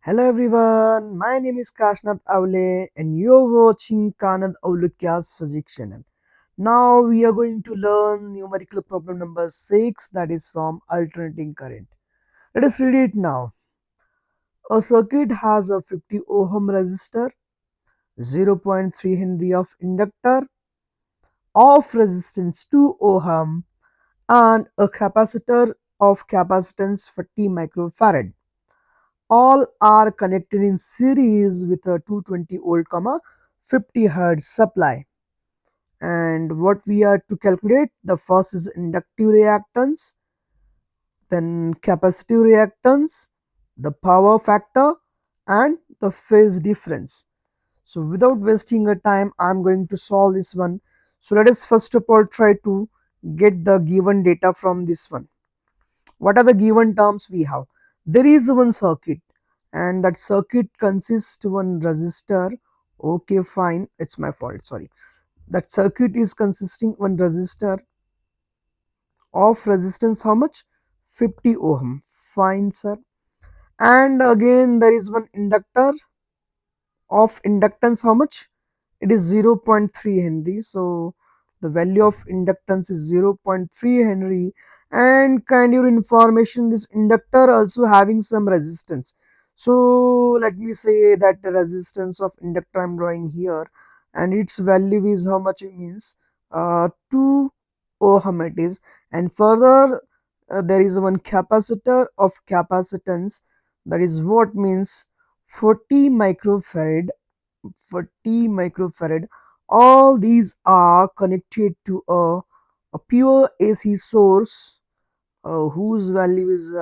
Hello everyone, my name is Kashnath Aule and you're watching Kanad Aulukya's Physics channel. Now we are going to learn numerical problem number 6, that is from alternating current. Let us read it now. A circuit has a 50 ohm resistor, 0.3 Henry of inductor of resistance 2 ohm and a capacitor of capacitance 40 microfarad. All are connected in series with a 220 volt comma 50 hertz supply. And what we are to calculate, the first is inductive reactance, then capacitive reactance, the power factor and the phase difference. So without wasting a time, I'm going to solve this one. So let us first of all try to get the given data from this one. What are the given terms we have? There is one circuit and that circuit consists one resistor. Okay, fine, it's my fault, sorry. That circuit is consisting one resistor of resistance how much? 50 ohm. Fine, sir. And again there is one inductor of inductance how much? It is 0.3 Henry. So the value of inductance is 0.3 Henry. And kind of information, this inductor also having some resistance. So let me say that the resistance of inductor I'm drawing here and its value is how much? It means 2 ohm it is. And further there is one capacitor of capacitance, that is what means 40 microfarad. 40 microfarad. All these are connected to a pure AC source whose value is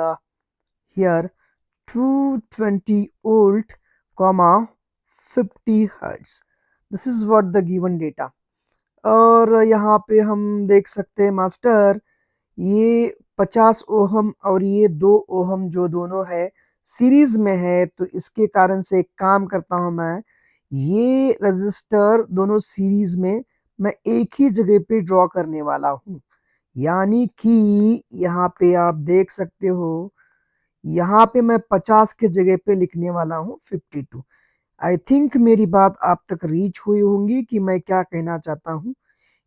here 220 volt comma 50 hertz. This is what the given data. और यहाँ पे हम देख सकते हैं master, ये 50 ohm और ये 2 ओहम जो दोनों है सीरीज में है, तो इसके कारण से एक काम करता हूं मैं, ये रजिस्टर दोनों सीरीज में मैं एक ही जगह पे ड्रॉ करने वाला हूं। यानी कि यहाँ पे आप देख सकते हो, यहाँ पे मैं 50 के जगह पे लिखने वाला हूँ 52। आई थिंक मेरी बात आप तक रीच हुई होंगी कि मैं क्या कहना चाहता हूँ।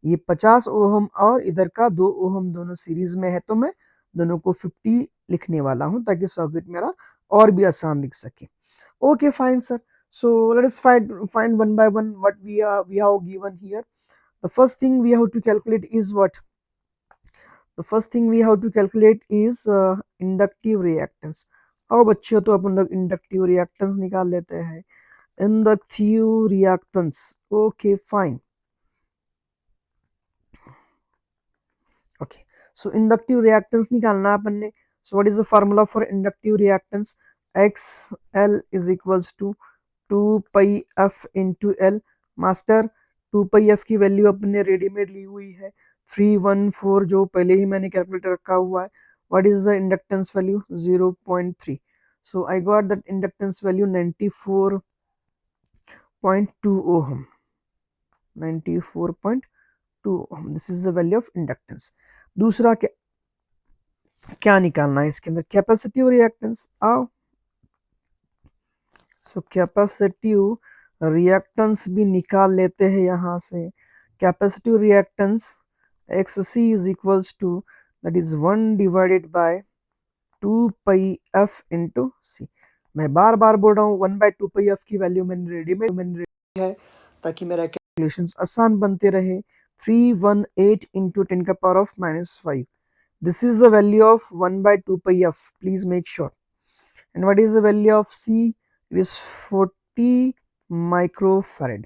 ये 50 ओहम और इधर का 2 ओहम दोनों सीरीज में है, तो मैं दोनों को 50 लिखने वाला हूं ताकि सर्किट मेरा और भी आसान दिख सके। Okay fine sir, so let us find one by one what we have given here. The first thing we have to calculate is what? The first thing we have to calculate is inductive reactance. आओ बच्चों, तो अपन लोग inductive reactance निकाल लेते हैं। Inductive reactance, okay fine. Okay, so inductive reactance निकालना अपन ने। So what is the formula for inductive reactance? XL is equals to 2 pi f into L। Master 2 pi f की वैल्यू अपन ने रेडीमेड ली हुई है 314, जो पहले ही मैंने कैलकुलेटर रखा हुआ है। What is the inductance value? 0.3। So I got that inductance value 94.2 ohm। 94.2 ohm, this is the value of inductance। दूसरा क्या निकालना है इसके अंदर? Capacitive reactance. आओ, सो कैपेसिटिव रिएक्टेंस भी निकाल लेते हैं यहाँ से। Capacitive reactance X C is equals to, that is 1 divided by 2 pi F into C. मैं बार बार बोल रहा हूँ 1 बाय 2 पाई एफ की वैल्यू मैंने रेडी है ताकि मेरा कैलकुलेशंस आसान बनते रहे। 318 इंटू 10 का power of -5। This is the value of 1 by 2 pi f, please make sure। And what is the value of C? It is 40 microfarad।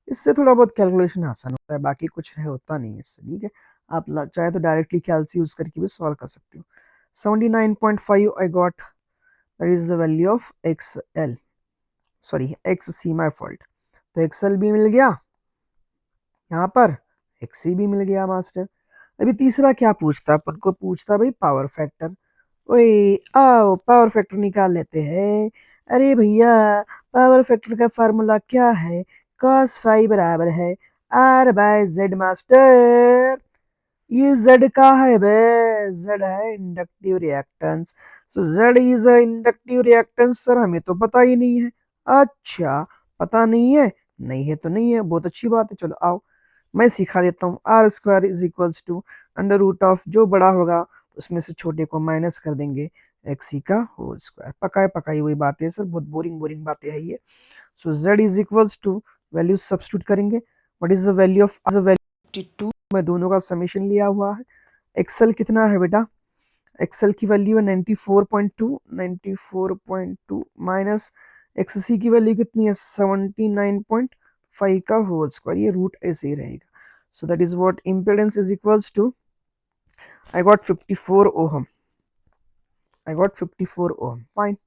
इससे थोड़ा बहुत कैलकुलेशन आसान होता है, बाकी कुछ है होता नहीं है इससे, ठीक है। आप चाहे तो डायरेक्टली कैलसी यूज करके भी सॉल्व कर सकते हो। 79.5 I got, that is the value of XL, sorry XC, my fault। तो XL भी मिल गया, यहाँ पर XC भी मिल गया मास्टर। अभी तीसरा क्या पूछता है अपन को? पूछता भाई पावर फैक्टर। ओए आओ पावर फैक्टर निकाल लेते हैं। अरे भैया, पावर फैक्टर का फार्मूला क्या है? cos फाई बराबर है R बाय Z मास्टर। ये Z का है बे, Z है inductive reactance. So Z is a inductive reactance. Sir हमें तो पता ही नहीं है। अच्छा, पता नहीं है, नहीं है तो नहीं है, बहुत अच्छी बात है। चलो आओ मैं सिखा देता हूँ। R square is equals to under root of, जो बड़ा होगा उसमें से छोटे को माइनस कर देंगे, एक्स का होल स्क्वायर। पकाए पकाई हुई बातें है सर, बहुत बोरिंग बोरिंग बातें है ये। So z is equals to, value substitute करेंगे। What is the value of, value 52, मैं दोनों का समेशन लिया हुआ है। एक्सएल कितना है बेटा, एक्सएल की वैल्यू है 94.2, 94.2 माइनस एक्ससी की वैल्यू कितनी है 79.5 का होल स्क्वायर, ये रूट ऐसे ही रहेगा। So that is what impedance is equals to, I got 54 ohm, I got 54 ohm. Fine,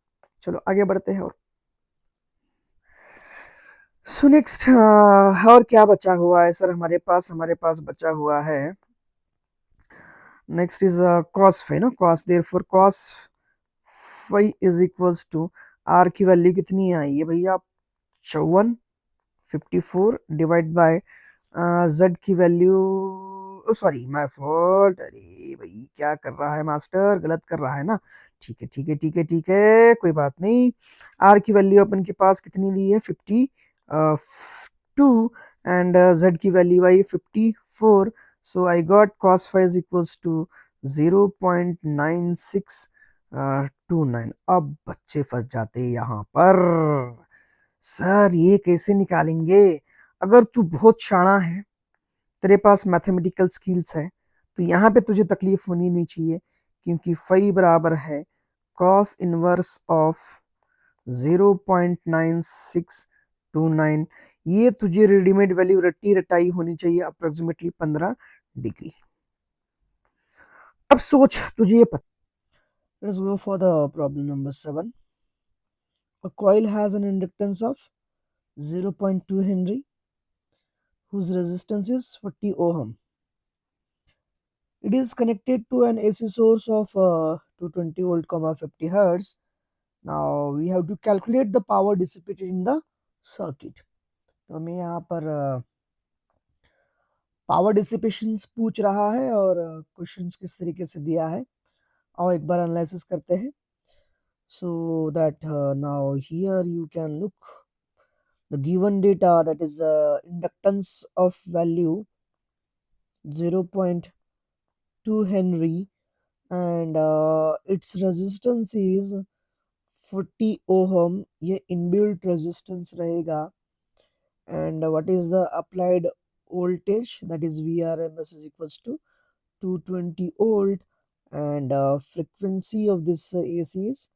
चलो आगे बढ़ते हैं। और सो नेक्स्ट और क्या बचा हुआ है सर हमारे पास बचा हुआ है, नेक्स्ट इज cos phi ना, cos, therefore cos phi is equals to, r की वैल्यू कितनी आई है भैया 54, 54 डिवाइड बाय z की वैल्यू, सॉरी माय फॉल्ट, अरे भाई क्या कर रहा है मास्टर, गलत कर रहा है ना। ठीक है ठीक है ठीक है ठीक है, कोई बात नहीं। r की वैल्यू अपन के पास कितनी दी है 52, एंड z की value I 54। So I got cos phi is equals to 0.9629। अब बच्चे फंस जाते हैं यहाँ पर, सर ये कैसे निकालेंगे। अगर तू बहुत शाना है, तेरे पास मैथमेटिकल स्किल्स है, तो यहाँ पे तुझे तकलीफ होनी नहीं चाहिए, क्योंकि फाई बराबर है कॉस इनवर्स ऑफ 0.9629। ये तुझे रेडीमेड वैल्यू रट्टी रटाई होनी चाहिए, अप्रोक्सीमेटली 15 डिग्री। अब सोच तुझे ये पता। Let's go for the problem number 7। A coil has an inductance of 0.2 Henry whose resistance is 40 ohm. It is connected to an AC source of 220 volt, 50 hertz. Now we have to calculate the power dissipated in the circuit. तो हमें यहाँ पर power dissipation पूछ रहा है और questions किस तरीके से दिया है, आओ एक बार एनालिसिस करते हैं। So that now here you can look the given data, that is inductance of value 0.2 Henry, and its resistance is 40 ohm, ये इनबिल्ट रेजिस्टेंस रहेगा। and what is the applied voltage, that is vrms is equals to 220 volt, and frequency of this AC is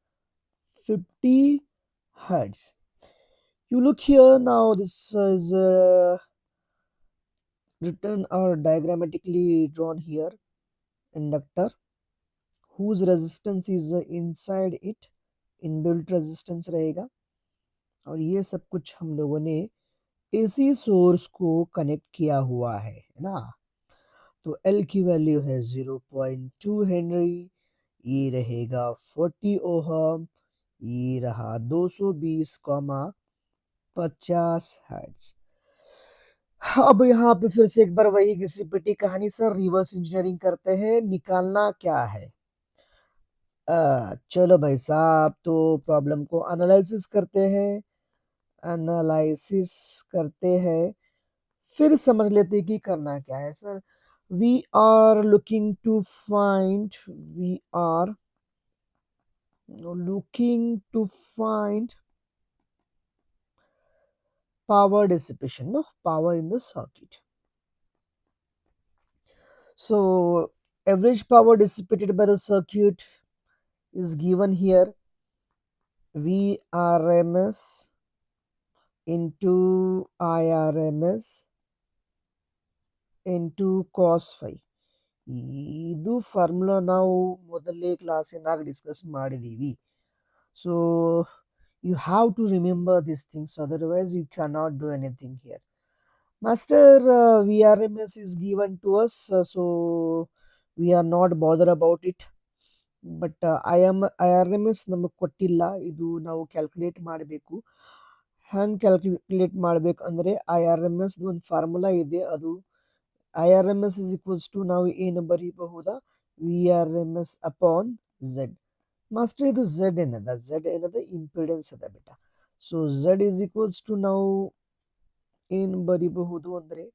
50 hertz. You look here now, this is written or diagrammatically drawn here, inductor whose resistance is inside it, inbuilt resistance रहेगा। और ये सब कुछ हम लोगों ने AC source को connect किया हुआ है ना। तो एल की वैल्यू है 0.2 हेनरी, ये रहेगा 40 ओहम, ये रहा 220,50 हर्ट्ज। अब यहाँ पे फिर से एक बार वही किसी पिटी कहानी सर, रिवर्स इंजीनियरिंग करते हैं, निकालना क्या है। चलो भाई साहब, तो प्रॉब्लम को एनालिसिस करते हैं, एनालिसिस करते हैं, फिर समझ लेते हैं कि करना क्या है sir. We are looking to find, we are looking to find power dissipation, no, power in the circuit. So average power dissipated by the circuit is given here, vrms into irms into cos phi. ಇದು formula ನಾವು ಮೊದಲನೇ ಕ್ಲಾಸಿನಾಗ discuss ಮಾಡಿದ್ದೀವಿ. So you have to remember these things, otherwise you cannot do anything here. Master, vrms is given to us, so we are not bothered about it. But IRMS ನಮಗೆ ಕೊಟ್ಟಿಲ್ಲ, ಇದು ನಾವು calculate ಮಾಡಬೇಕು. ಹ್ಯಾಂಗೆ calculate ಮಾಡಬೇಕಂದ್ರೆ IRMS ಒಂದು formula ಇದೆ, ಅದು IRMS is equals to ನಾವು ಏನು ಬರೀಬಹುದಾ VRMS upon Z. ಮಾಸ್ಟರ್ ಇದು Z ಏನದ ಇಂಪಿಡೆನ್ಸ್ ಅದ ಬೇಟ. So Z is equals to ನಾವು ಏನು ಬರೀಬಹುದು ಅಂದರೆ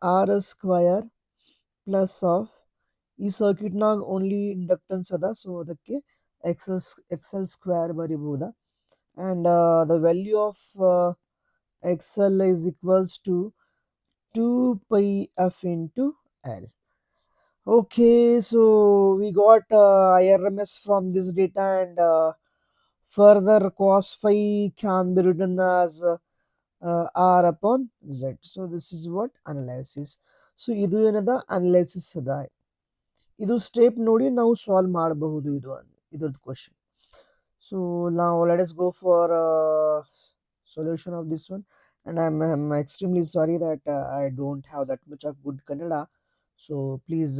ಆರ್ ಸ್ಕ್ವಯರ್ ಪ್ಲಸ್ ಆಫ್ ಈ ಸರ್ಕ್ಯೂಟ್ನಾಗ ಓನ್ಲಿ ಇಂಡಕ್ಟೆನ್ಸ್ ಅದ, ಸೊ ಅದಕ್ಕೆ ಎಕ್ಸೆಲ್ ಸ್ಕ್ವೇರ್ ಬರಿಬಹುದಾ. And the value of X L is equals to 2 pi f into L. Okay, so we got IRMS from this data, and further cos phi can be written as R upon Z. So this is what analysis. So ಇದು ಏನದ analysis ಅದ. ಇದು step ನೋಡಿ ನಾವು solve ಮಾಡಬಹುದು ಇದ್ರದ್ದು question. So now let us go for solution of this one. And I'm extremely sorry that I don't have that much of good Kannada. So please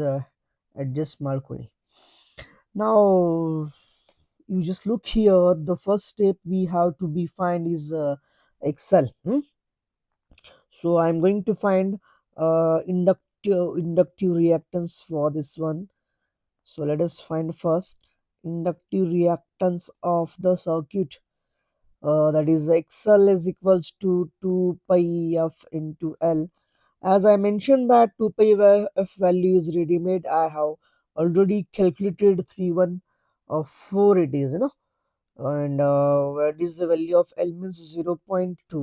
adjust ಮಾಡ್ಕೊಳ್ಳಿ. Now you just look here. The first step we have to be find is Excel. So I'm going to find inductive reactance for this one. So let us find first inductive reactance of the circuit. That is XL is equals to 2 pi f into L. As I mentioned that 2 pi f value is ready made, I have already calculated 3,1,4 it is, and what is the value of L means 0.2.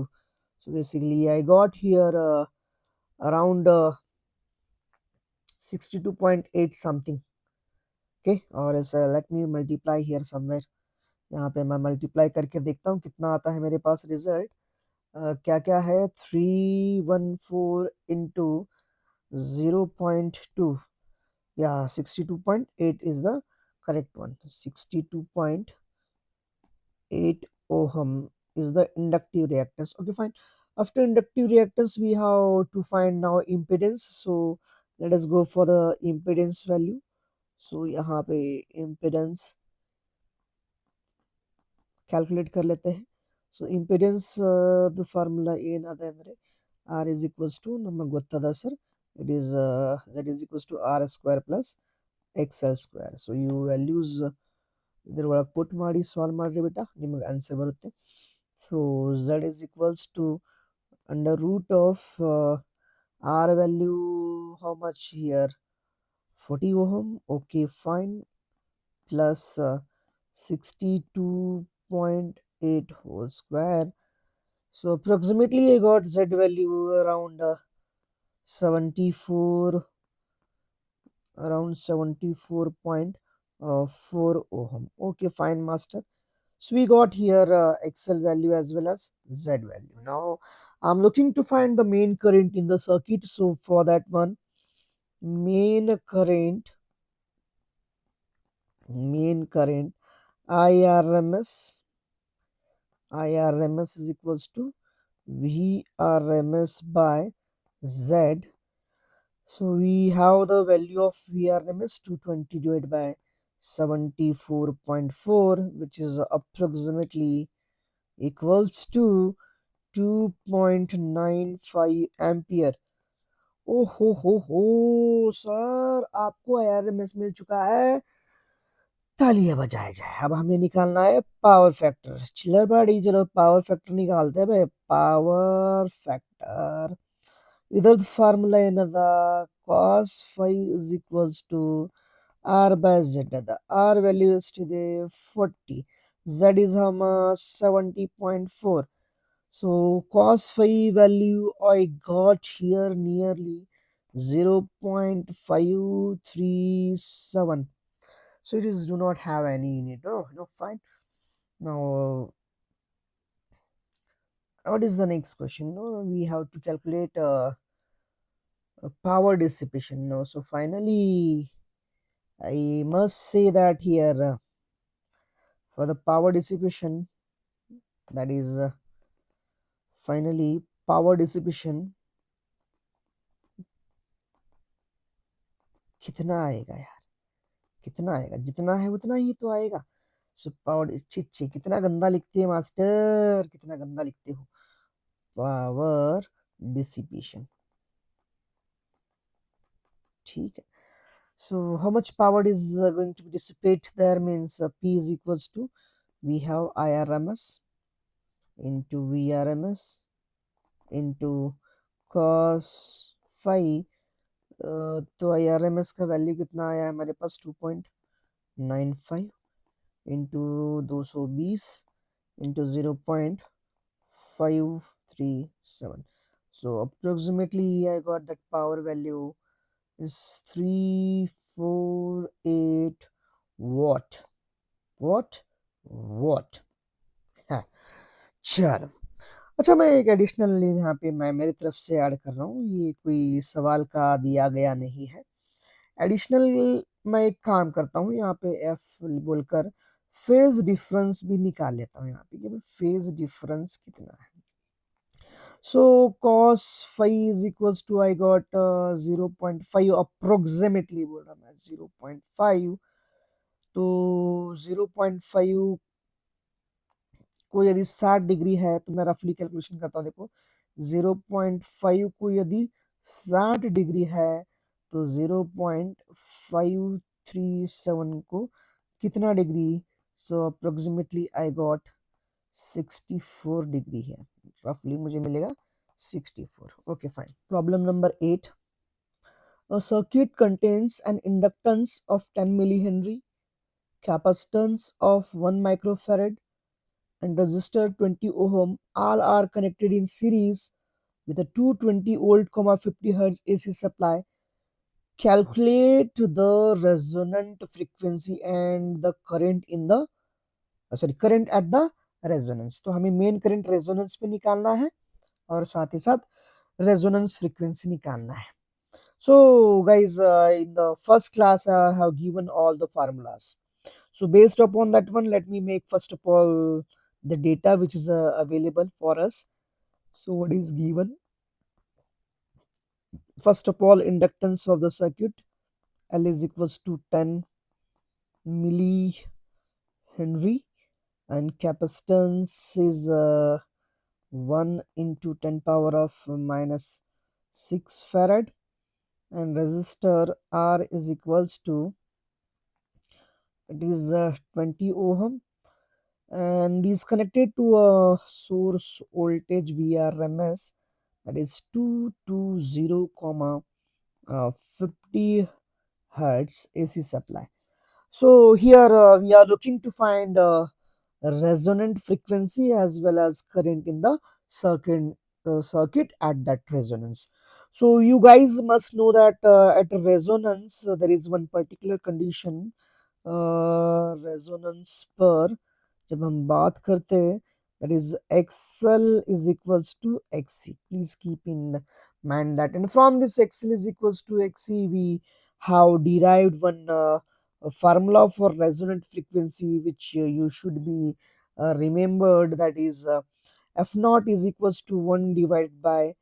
So basically I got here around 62.8 something. Okay, or else let me multiply here somewhere. यहाँ पे मैं multiply करके देखता हूँ कितना आता है मेरे पास रिजल्ट. क्या क्या है 314 into 0.2. Yeah, 62.8 is the correct one. 62.8 ohm is the inductive reactance. Okay, fine. After inductive reactance we have to find now impedance. So let us go for the impedance value. So यहाँ पे impedance calculate कर लेते हैं. So impedance the formula ಏನದ ಅಂದರೆ R is equals to ನಮಗೆ ಗೊತ್ತದ sir, it is Z is equals to R square plus X L square. So ಇವು ವ್ಯಾಲ್ಯೂಸ್ ಇದ್ರೊಳಗೆ ಪುಟ್ ಮಾಡಿ ಸಾಲ್ವ್ ಮಾಡಿರಿ ಬಿಟ್ಟ ನಿಮಗೆ ಆನ್ಸರ್ ಬರುತ್ತೆ. So Z is equals to under root of R value how much here 40 ohm. Okay, fine. Plus 62.8 whole square. So approximately I got Z value around 74 74.4 ohm. Okay, fine, master. So we got here XL value as well as Z value. Now I'm looking to find the main current in the circuit. So for that one, main current IRMS is equals to VRMS by Z. So we have the value of VRMS 220 divided by 74.4, which is approximately equals to 2.95 ampere. ओ हो sir, आपको IRMS मिल चुका है, तालियां बजाया जाए. अब हमें निकालना है पावर फैक्टर. चिल्लर बाड़ी, चलो पावर फैक्टर निकालते हैं भाई. पावर फैक्टर इधर फार्मूला ಏನದ cos phi is equals to r by z ಅದ. r ವ್ಯಾಲ್ಯೂ ಎಷ್ಟಿದೆ 40, z is how much 70.4. so cos phi value I got here nearly 0.537. so it is do not have any unit. No, fine. Now what is the next question? No, we have to calculate power dissipation. No, so finally I must say that here for the power dissipation, that is finally power dissipation कितना आएगा यार, कितना आएगा, जितना है उतना ही तो आएगा. सो पावर छी कितना गंदा लिखते हैं मास्टर, कितना गंदा लिखते हो. पावर डिसिपेशन ठीक है. So how much power is going to be dissipate there means P is equals to, we have IRMS into VRMS into cos phi. तो IRMS का वैल्यू कितना आया है हमारे पास 2.95 into 220 into 0.537. So approximately I got that power value is 348 watt. What? हाँ, चलो. अच्छा, मैं एक एडिशनल यहाँ पे मैं मेरी तरफ से ऐड कर रहा हूँ, ये कोई सवाल का दिया गया नहीं है. एडिशनल मैं एक काम करता हूँ यहाँ पे एफ बोलकर फेज डिफरेंस भी निकाल लेता हूँ यहाँ पे कि फेज डिफरेंस कितना है. सो cos phi is equals to I got 0.5 approximately बोल रहा मैं 0.5. तो 0.5 को यदि 60 डिग्री है तो मैं रफली कैलकुलेशन करता हूँ. देखो 0.5 को यदि 60 डिग्री है तो 0.537 को कितना degree. So approximately I got 64 degree है. रफली मुझे मिलेगा 64. Okay fine. Problem number 8. A circuit contains an inductance of 10 millihenry, capacitance of 1 microfarad, and resistor 20 ohm. All are connected in series with a 220 volt, 50 hertz AC supply. Calculate the resonant frequency and the current in the current at the resonance. तो हमें main current resonance पे निकालना है और साथ ही साथ resonance frequency निकालना है. So guys, in the first class I have given all the formulas. So based upon that one, let me make first of all the data which is available for us. So what is given? First of all, inductance of the circuit, L is equals to 10 millihenry, and capacitance is 1 into 10 power of minus 6 farad, and resistor R is equals to, it is 20 ohm, and is connected to a source voltage VRMS, that is 220 comma 50 hertz AC supply. So here we are looking to find resonant frequency as well as current in the circuit at that resonance. So you guys must know that at resonance there is one particular condition, resonance पर जब हम बात करते हैं, that is XL is equals to XC. Please keep in mind that, and from this XL is equals to XC we have derived one a formula for resonant frequency which you should be remembered, that is F naught is equals to 1 divided by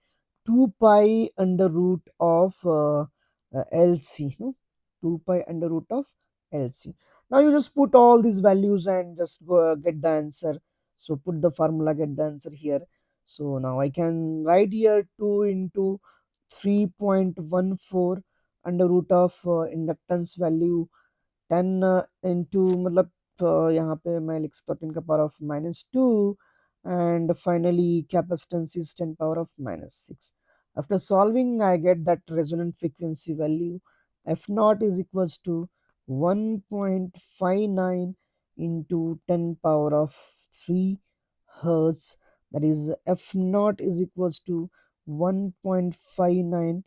2 pi under root of LC, no? 2 pi under root of LC. Now you just put all these values and just go get the answer. So put the formula, get the answer here. So now I can write here 2 into 3.14 under root of inductance value 10 into मतलब यहाँ पे मैं लिख सकता हूँ 10 का power of -2, and finally capacitance is 10 power of -6. After solving I get that resonant frequency value F naught is equals to 1.59 into 10 power of 3 hertz, that is F naught is equals to 1.59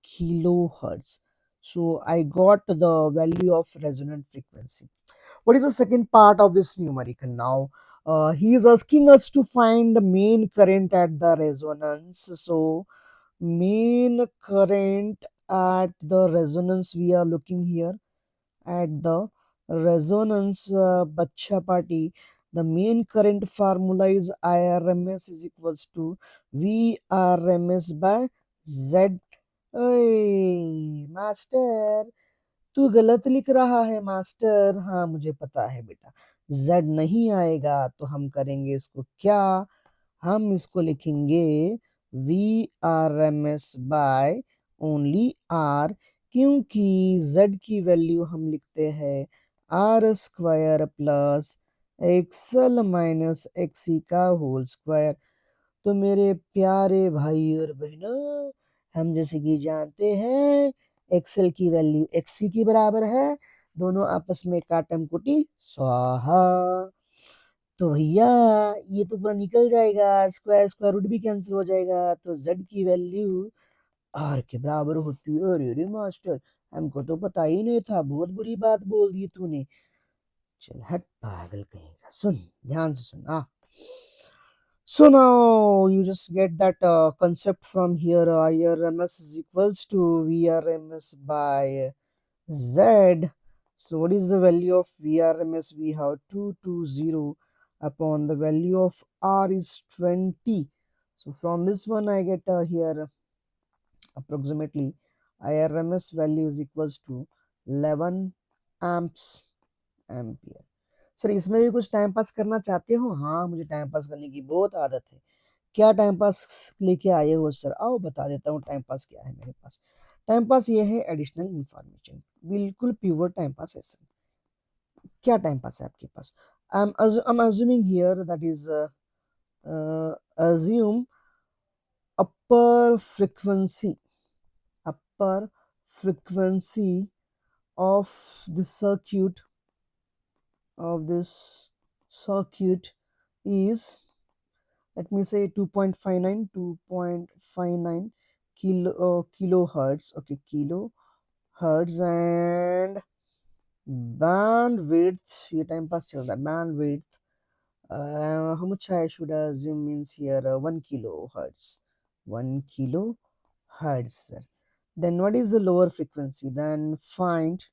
kilohertz. So I got the value of resonant frequency. What is the second part of this numerical now? He is asking us to find the main current at the resonance. So main current at the resonance we are looking here at the resonance, bacha party. The main current formula is IRMS is equals to VRMS by Z. Hey, master, तू गलत लिख रहा है master. हाँ मुझे पता है बेटा, Z नहीं आएगा तो हम करेंगे इसको क्या, हम इसको लिखेंगे V R M S by only R. क्योंकि z की वैल्यू हम लिखते हैं R square plus XL minus XC का होल स्क्वायर। तो मेरे प्यारे भाई और बहनों, हम जैसे कि जानते हैं एक्सएल की वैल्यू एक्सी की बराबर है, दोनों आपस में काटम कुटी स्वाहा। तो भैया ये तो पूरा निकल जाएगा, स्क्वायर स्क्वायर रूट भी कैंसिल हो जाएगा, तो z की वैल्यू आर के बराबर होती है। अरे अरे मास्टर, हमको तो पता ही नहीं था, बहुत बड़ी बात बोल दी तूने। चल हट पागल कहेगा, सुन ध्यान से सुन। So now you just get that concept from here. IRMS is equals to VRMS by Z. So what is the value of VRMS? We have 220 upon the value of R is 20. So from this one I get here approximately IRMS value is equals to 11 amps ampere. Sir इसमें भी कुछ time pass करना चाहते हो? हाँ, मुझे time pass करने की बहुत आदत है। क्या टाइम पास लेके आए हो सर? आओ बता देता हूँ टाइम पास क्या है मेरे पास। टाइम पास ये है एडिशनल इंफॉर्मेशन, बिल्कुल प्योर टाइम पास है सर। क्या टाइम पास है आपके पास? I'm assuming here that is assume upper frequency upper frequency of the circuit of this circuit is, let me say 2.59 kilohertz. Okay, kilohertz, and bandwidth, ये time pass चल रहा है, bandwidth how much I should assume means here 1 kilohertz, 1 kilohertz sir. Then what is the lower frequency? Then find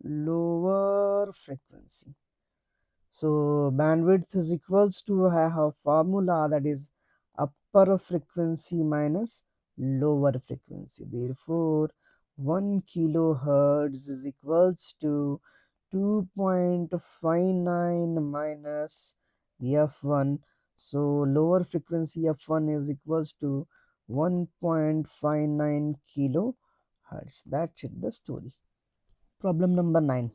lower frequency. So bandwidth is equals to have a formula that is upper frequency minus lower frequency. Therefore 1 kilohertz is equals to 2.59 minus f1. So lower frequency f1 is equals to 1.59 kilohertz. That's it, the story. Problem number 9.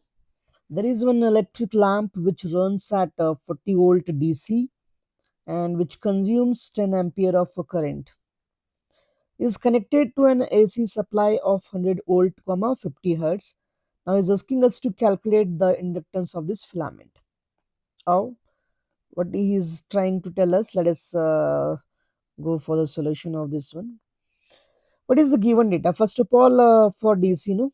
There is one electric lamp which runs at 40 volt DC and which consumes 10 ampere of current. Is connected to an AC supply of 100 volt, 50 hertz. Now is asking us to calculate the inductance of this filament. How? What he is trying to tell us? Let us go for the solution of this one. What is the given data? First of all, for DC, no,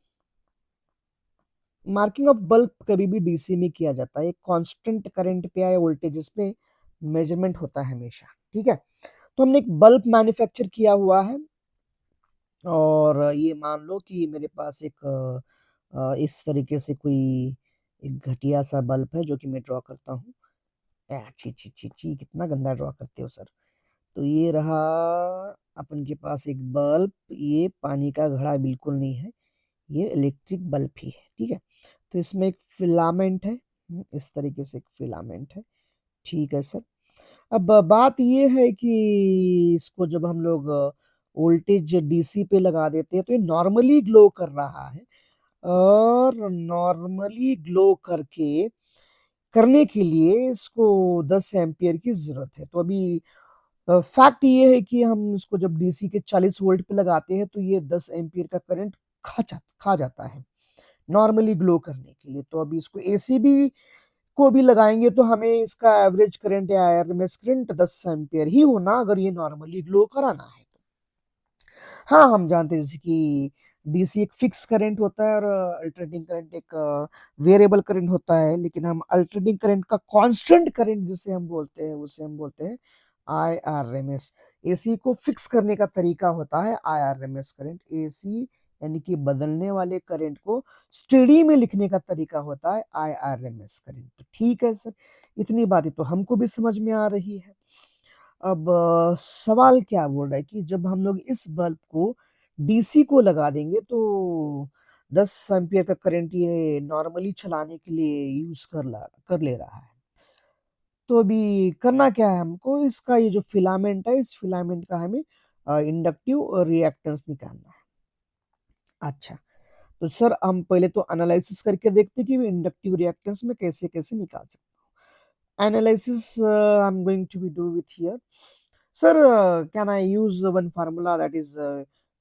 marking of bulb कभी भी DC में किया जाता है, एक constant current पे या voltages पे मेजरमेंट होता है हमेशा, ठीक है। तो हमने एक बल्ब मैन्युफैक्चर किया हुआ है और ये मान लो कि मेरे पास एक इस तरीके से कोई एक घटिया सा बल्ब है जो कि मैं ड्रॉ करता हूँ। छी छी छी छी, कितना गंदा ड्रॉ करते हो सर। तो ये रहा अपन के पास एक बल्ब, ये पानी का घड़ा बिल्कुल नहीं है, ये इलेक्ट्रिक बल्ब ही है, ठीक है। तो इसमें एक फिलामेंट है, इस तरीके से एक फिलामेंट है, ठीक है सर। अब बात ये है कि इसको जब हम लोग वोल्टेज डीसी पे लगा देते हैं तो ये नॉर्मली ग्लो कर रहा है, और नॉर्मली ग्लो करने के लिए इसको 10 एम्पियर की जरूरत है। तो अभी फैक्ट ये है कि हम इसको जब डीसी के 40 वोल्ट पे लगाते हैं तो ये 10 एम्पियर का करंट खा जाता है नॉर्मली ग्लो करने के लिए। तो अभी इसको एसी भी को भी लगाएंगे तो हमें इसका एवरेज करंट या आरएमएस करंट 10 एम्पियर ही होना, अगर ये नॉर्मली ग्लो कराना है तो। हाँ, हम जानते हैं जैसे कि डीसी एक फिक्स करंट होता है और अल्टरनेटिंग करंट एक वेरिएबल करंट होता है, लेकिन हम अल्टरनेटिंग करंट का कांस्टेंट करंट जिसे हम बोलते हैं उसे हम बोलते हैं आईआरएमएस। एसी को फिक्स करने का तरीका होता है आईआरएमएस करंट, एसी यानी कि बदलने वाले करंट को स्टेडी में लिखने का तरीका होता है आईआरएमएस करंट। तो ठीक है सर, इतनी बातें तो हमको भी समझ में आ रही है। अब सवाल क्या बोल रहा है कि जब हम लोग इस बल्ब को डीसी को लगा देंगे तो 10 एम्पियर का करंट ये नॉर्मली चलाने के लिए यूज कर ले रहा है। तो अभी करना क्या है हमको, इसका ये जो फिलामेंट है इस फिलामेंट का हमें इंडक्टिव रिएक्टेंस निकालना है। अच्छा, तो सर हम पहले तो एनालिसिस करके देखते हैं कि इंडक्टिव रिएक्टेंस में कैसे-कैसे निकाल सकते हैं। Analysis I am going to be do with here. Sir, can I use one formula that is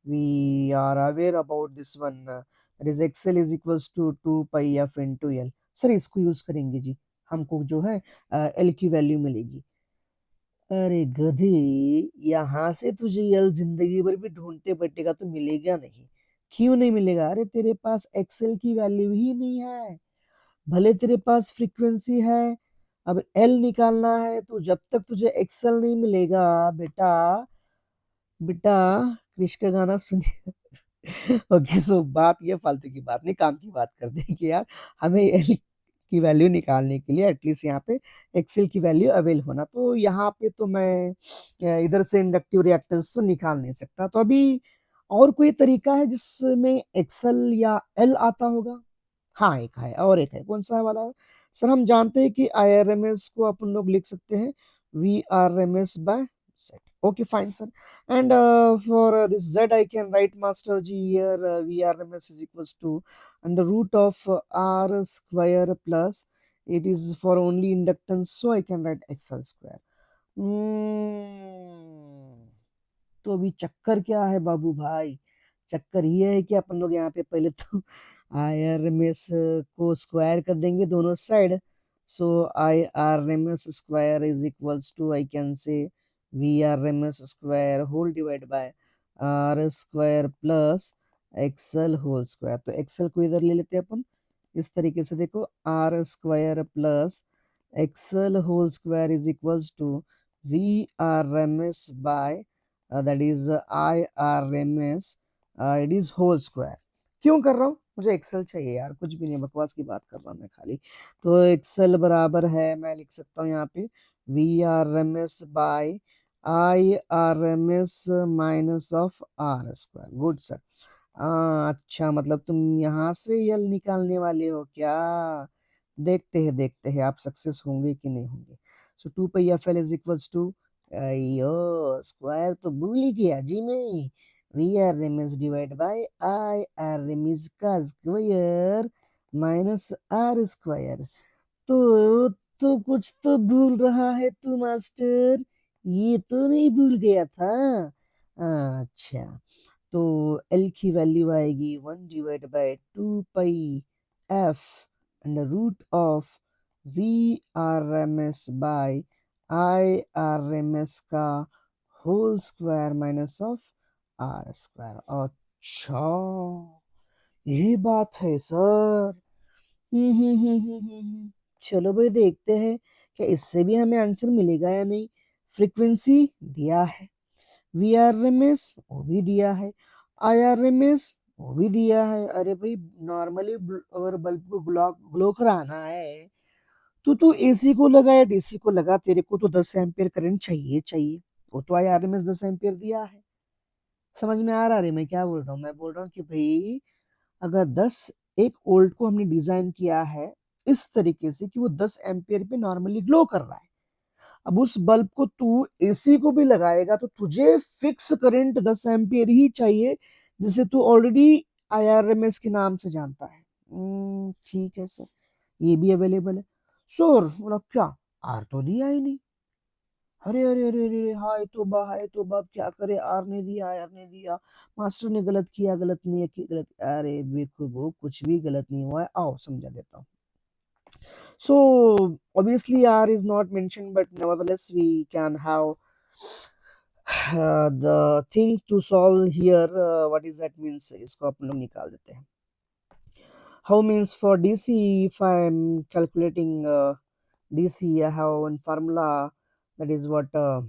we are aware about this one that is XL is equals to 2 pi f into L. Sir इसको use करेंगे जी, हमको जो है L की value मिलेगी। अरे गधे, यहाँ से तुझे L जिंदगी भर भी ढूंढते बैठेगा तो मिलेगा नहीं। क्यों नहीं मिलेगा? अरे तेरे पास एक्सेल की वैल्यू ही नहीं है। भले तेरे पास फ्रीक्वेंसी है, अब एल निकालना है तो जब तक तुझे एक्सेल नहीं मिलेगा बेटा, बेटा क्रिश का गाना सुनिए। ओके, सो बात ये फालतू की बात नहीं, काम की बात करते हैं कि यार हमें एल की वैल्यू निकालने के लिए एटलीस्ट यहाँ पे एक्सेल की वैल्यू अवेल होना, तो यहाँ पे तो मैं इधर से इंडक्टिव रिएक्टेंस तो निकाल नहीं सकता। तो अभी और कोई तरीका है जिसमें एक्सेल या एल आता होगा? हाँ, एक है और एक है, कौन-सा वाला है? सर हम जानते हैं कि आईआरएमएस को अपन लोग लिख सकते हैं VRMS by Z. Okay fine sir. And for this Z I can write master G here VRMS is equals to under root of R square plus it is for only inductance, so I can write XL square. Hmm. तो अभी चक्कर क्या है बाबू भाई? चक्कर ये है कि अपन लोग यहाँ पे पहले तो आईआरएमएस को स्क्वायर कर देंगे दोनों साइड। So IRMS square is equals to I can say VRMS square whole divide by R square plus XL whole square. तो एक्सएल को इधर ले लेते हैं अपन इस तरीके से, देखो R square plus XL whole square is equals to V R M S by that is IRMS it is whole square। क्यों कर रहा हूँ? मुझे एक्सेल चाहिए यार, कुछ भी नहीं, बकवास की बात कर रहा हूँ मैं खाली। तो एक्सेल बराबर है, मैं लिख सकता हूँ यहाँ पे VRMS by IRMS minus of R square. Good sir. अच्छा, मतलब तुम यहाँ से यल निकालने वाले हो क्या? देखते हैं आप सक्सेस होंगे कि नहीं होंगे। So 2 pi F L is equals to, अयो स्क्वायर तो भूल ही गया जी मैं, V R M divide by I R M का स्क्वायर माइनस आर स्क्वायर। तो कुछ तो भूल रहा है तू मास्टर, ये तो नहीं भूल गया था। अच्छा, तो एल की वैल्यू आएगी 1/2 pi F under root of V R M S by I R M S का whole square minus of R square. अच्छा, ये बात है सर। चलो भाई देखते हैं क्या इससे भी हमें आंसर मिलेगा या नहीं। फ्रीक्वेंसी दिया है, वीआरएमएस वो भी दिया है, आईआरएमएस वो भी दिया है। अरे भाई नॉर्मली अगर बल्ब को ग्लो कराना है तो तू एसी को लगा या डीसी को लगा, तेरे को तो 10 एम्पियर करंट चाहिए चाहिए। वो तो आईआरएमएस 10 एम्पियर दिया है। समझ में आ रहा है मैं क्या बोल रहा हूँ? मैं बोल रहा हूँ कि भाई अगर 10 एक वोल्ट को हमने डिजाइन किया है इस तरीके से कि वो 10 एम्पियर पे नॉर्मली ग्लो कर रहा है, अब उस बल्ब को तू एसी को भी लगाएगा तो तुझे फिक्स करंट 10 एम्पियर ही चाहिए, जिसे तू ऑलरेडी आईआरएमएस के नाम से जानता है। ठीक है सर, ये भी अवेलेबल है। सर बोला क्या, आर तो दिया ही नहीं। अरे अरे अरे अरे, हाय तो अब क्या करे, आर ने दिया, आर ने दिया, मास्टर ने गलत किया, गलत नहीं है, गलत। अरे बेवकूफ, कुछ भी गलत नहीं हुआ है, आओ समझा देता हूँ। So obviously R is not mentioned, but nevertheless we can have the thing to solve here. What is that means? इसको अपन लोग निकाल देते हैं। How means for DC, if I am calculating DC, I have one formula that is what uh,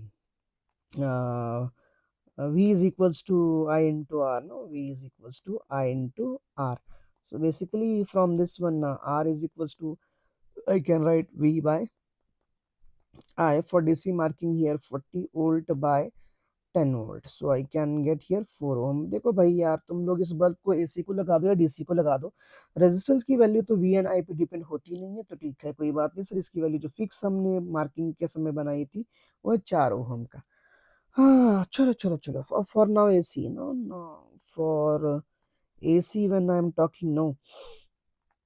V is equals to I into R. No, V is equals to I into R. So basically from this one R is equals to, I can write V by I for DC marking here 40 volt by 10 volt, so I can get here 4 ohm। देखो भाई यार, तुम लोग इस bulb को AC को लगा दो या डीसी को लगा दो, रेजिस्टेंस की वैल्यू तो वी एंड आई पे डिपेंड होती नहीं है, तो ठीक है कोई बात नहीं सर। इसकी वैल्यू जो फिक्स हमने मार्किंग के समय बनाई थी वो है 4 ओम का। हाँ चलो चलो चलो, for now AC, no no, for AC when I am talking now.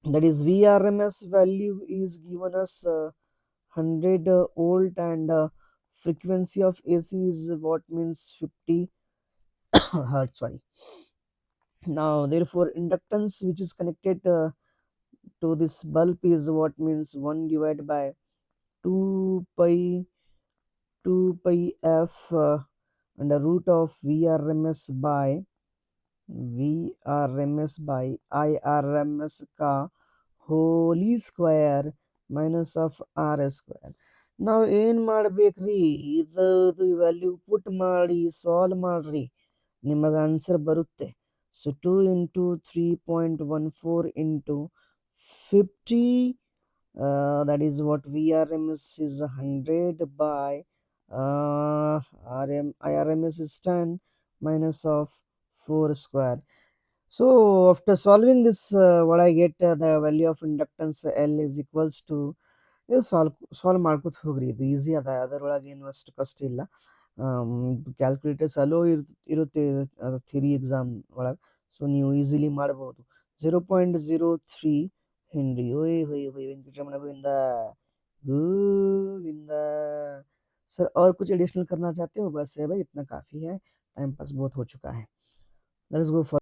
That is VRMS value is given us 100 volt, and frequency of AC is what means 50 hertz. Sorry. Now, therefore, inductance which is connected to this bulb is what means 1 divided by 2 pi 2 pi f under root of VRMS by IRMS ka holy square minus of R square. Now ಏನ್ ಮಾಡ್ಬೇಕ್ರಿ, ಇದು value ಪುಟ್ ಮಾಡಿ solve ಮಾಡ್ರಿ, ನಿಮಗೆ answer ಬರುತ್ತೆ. So 2 into 3.14 into 50, that is what VRMS is 100 by IRMS is 10 minus of 4 square. So after solving this, what I get, the value of inductance L is equals to, ಇದು solve ಮಾಡ್ಕೊತ ಹೋಗ್ರಿ, ಇದು easy ಅದ, ಅದರೊಳಗೆ ಏನು ಅಷ್ಟು ಕಷ್ಟ ಇಲ್ಲ. ಕ್ಯಾಲ್ಕುಲೇಟರ್ಸ್ ಅಲೋ ಇರುತ್ತೆ ಥಿಯರಿ ಎಕ್ಸಾಮ್ ಒಳಗೆ, ಸೊ ನೀವು ಈಸಿಲಿ ಮಾಡ್ಬೋದು. 0.03 हेनरी। ओए होए होए वेंकटरमण गोविंदा गोविंदा। सर और कुछ एडिशनल करना चाहते हो? बस है भाई, इतना काफ़ी है, टाइम पास बहुत हो चुका है। Let's go for